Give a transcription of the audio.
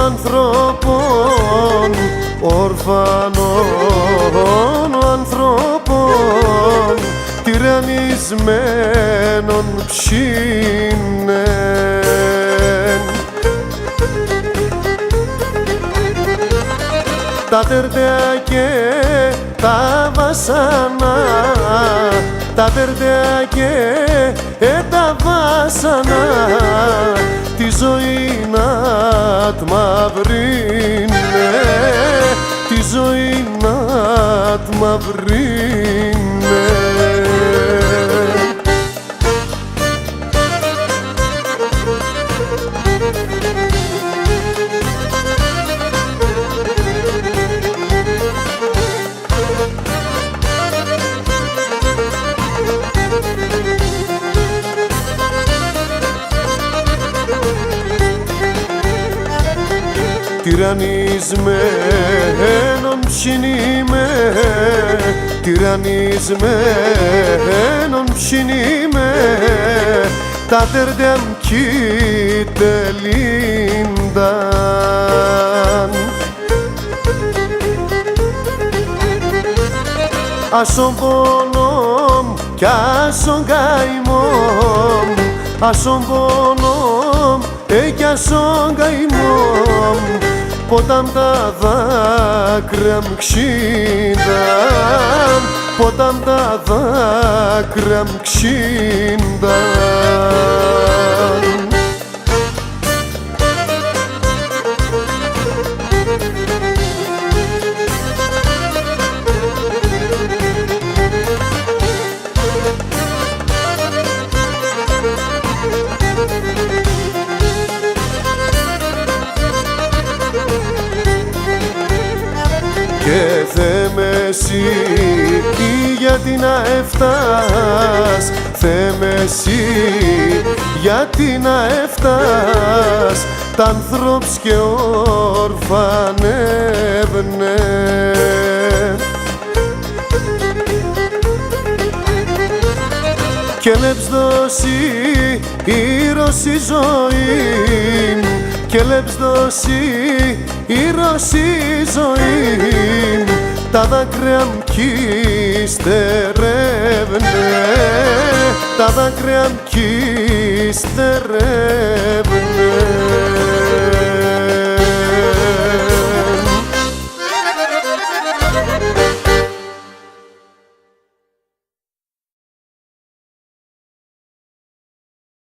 ανθρώπων, ορφανών ανθρώπων, τυραννισμένων ψήνεν. Τα τερταία και τα βασανά, τα τερταία και τα βασανά, τη ζωή να τ' μαυρίνε, τη ζωή να τ' μαυρίνε. Τυραννισμένον ψήνει με, τυραννισμένον ψήνει με, τα τερτέμ κυτελίνταν. Ασον πόνομ κι ασον καημόμ, ασον πόνομ κι ασον καημόμ, ποτάμ τα δάκρυα μου ξύνταν, ποτάμ τα δάκρυα μου ξύνταν. Και Θεέ με εσύ γιατί να έφτας, Θεέ με εσύ γιατί να έφτας, τ' ανθρώπς και ορφανεύνε. Και λέπς δώσει ήρωση ζωή, και λέπς δώσει ήρωση ζωή, τα δάκρυα μου κι στερεύνε, τα δάκρυα μου κι στερεύνε.